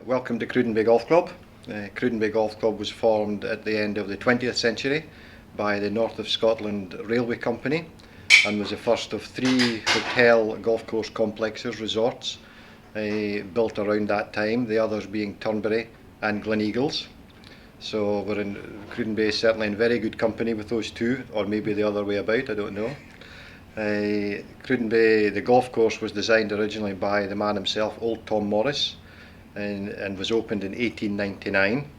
Welcome to Cruden Golf Club. Cruden Golf Club was formed at the end of the 20th century by the North of Scotland Railway Company and was the first of 3 hotel golf course complexes, resorts, built around that time, the others being Turnberry and Gleneagles. So we're in Cruden Bay, certainly in very good company with those two, or maybe the other way about, I don't know. Cruden Bay, the golf course, was designed originally by the man himself, old Tom Morris, and was opened in 1899.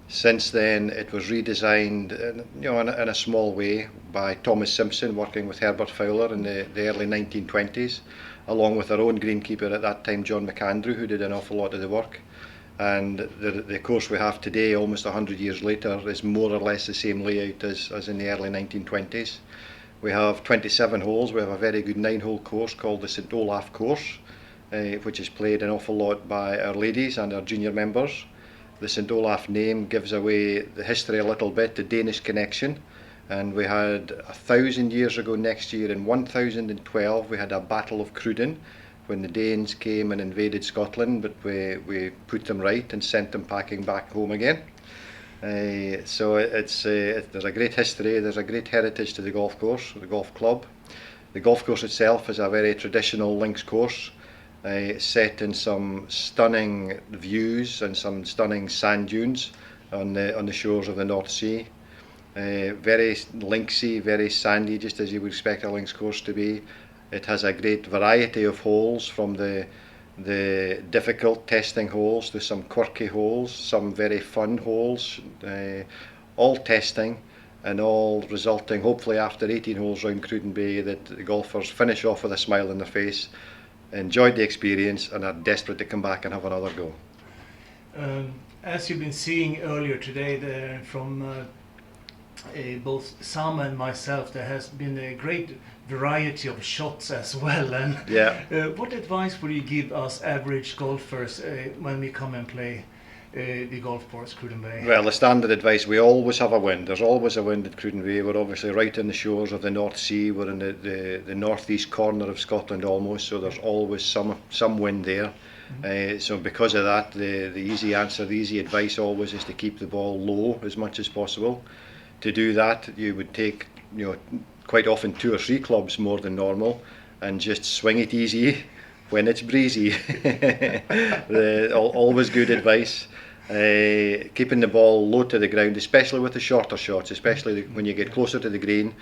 Since then it was redesigned in a small way by Thomas Simpson, working with Herbert Fowler in the early 1920s, along with our own greenkeeper at that time, John McAndrew, who did an awful lot of the work. And the course we have today, almost 100 years later, is more or less the same layout as in the early 1920s. We have 27 holes. We have a very good 9-hole course called the St Olaf course, which is played an awful lot by our ladies and our junior members. The St Olaf name gives away the history a little bit, the Danish connection. And we had 1,000 years ago next year, in 1012, we had a Battle of Cruden, when the Danes came and invaded Scotland, but we put them right and sent them packing back home again. So there's a great history, there's a great heritage to the golf course, the golf club. The golf course itself is a very traditional links course, set in some stunning views and some stunning sand dunes on the shores of the North Sea. Very linksy, very sandy, just as you would expect a links course to be. It has a great variety of holes, from the difficult testing holes to some quirky holes, some very fun holes, all testing and all resulting, hopefully after 18 holes round Cruden Bay, that the golfers finish off with a smile on their face, enjoyed the experience and are desperate to come back and have another go. As you've been seeing earlier today from both Sam and myself, there has been a great variety of shots as well. And what advice would you give us average golfers when we come and play the golf course Cruden Bay? Well, the standard advice, we always have a wind. There's always a wind at Cruden Bay. We're obviously right in the shores of the North Sea. We're in the northeast corner of Scotland almost, so there's always some wind there. So because of that, the easy answer, the easy advice always is to keep the ball low as much as possible. To do that, you would take quite often 2 or 3 clubs more than normal and just swing it easy when it's breezy. Always good advice. Keeping the ball low to the ground, especially with the shorter shots, especially when you get closer to the green.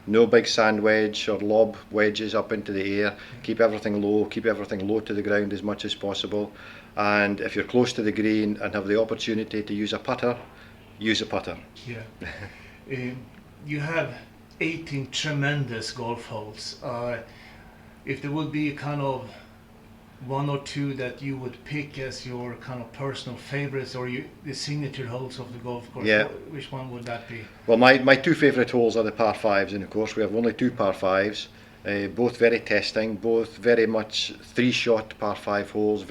No big sand wedge or lob wedges up into the air. Keep everything low to the ground as much as possible. And if you're close to the green and have the opportunity to use a putter, use a putter. Yeah. You have 18 tremendous golf holes. If there would be kind of 1 or 2 that you would pick as your kind of personal favorites, or the signature holes of the golf course, which one would that be? Well, my 2 favourite holes are the par 5s, and of course we have only 2 par 5s, both very testing, both very much 3-shot par 5 holes.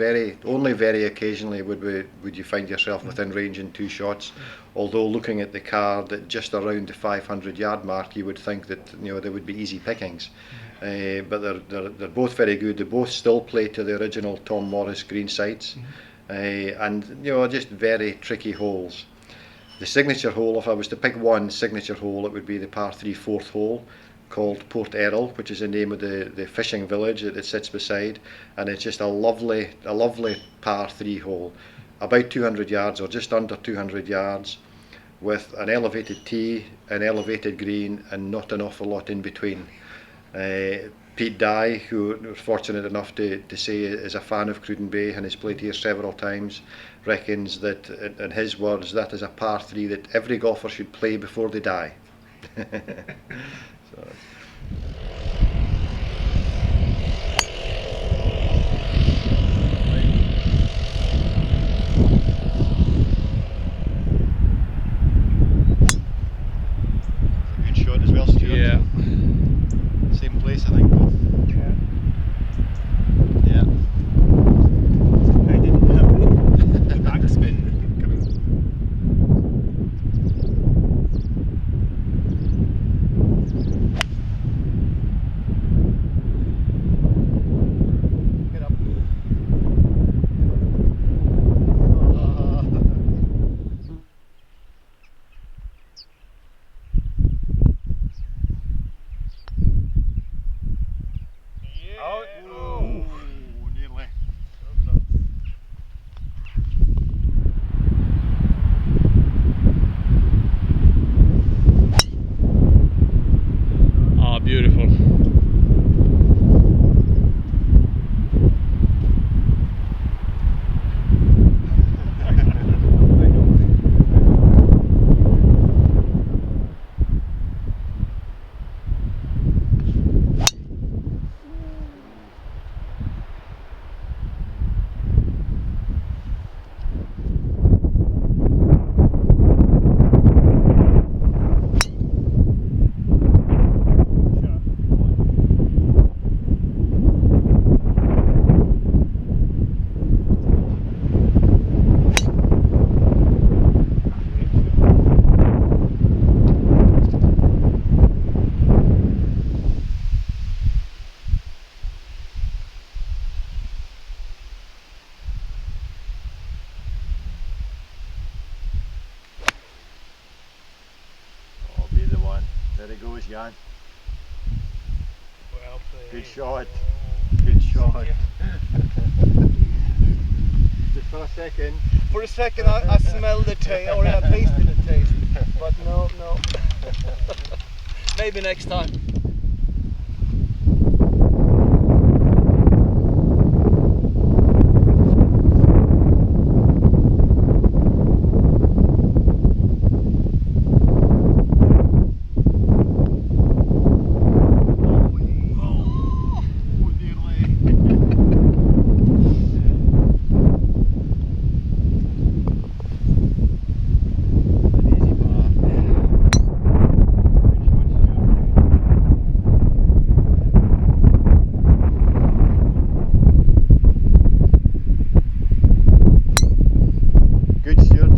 Only very occasionally would you find yourself within range in 2 shots. Although looking at the card at just around the 500-yard mark, you would think that there would be easy pickings. But they're both very good. They both still play to the original Tom Morris green sites, and just very tricky holes. The signature hole, if I was to pick one signature hole, it would be the par 3 4th hole, called Port Errol, which is the name of the fishing village that it sits beside, and it's just a lovely par 3 hole, about 200 yards or just under 200 yards, with an elevated tee, an elevated green, and not an awful lot in between. Pete Dye, who was fortunate enough to say is a fan of Cruden Bay and has played here several times, reckons that, in his words, that is a par 3 that every golfer should play before they die. So. Good shot as well, Stuart. Yeah. Same place, I think. Yeah. I didn't have the backspin coming. There it goes, Jan. Well played. Good shot. Good shot. Just for a second. For a second I smelled the taste, or I tasted the taste, but no. Maybe next time. Good, Stuart.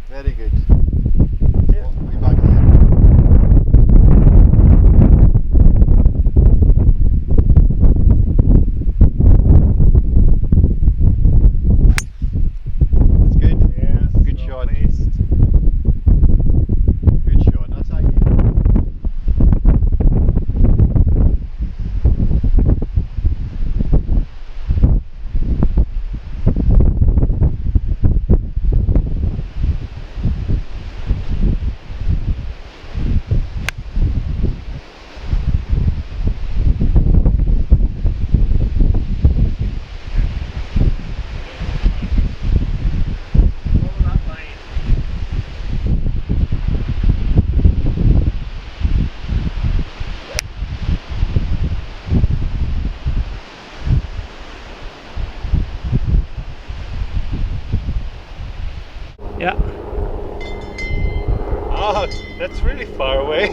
Very good. Yeah. Way back here. That's good. Yes, Good well shot. placed. Good shot. That's ideal. Follow that line. Yeah. Ah, that's really far away.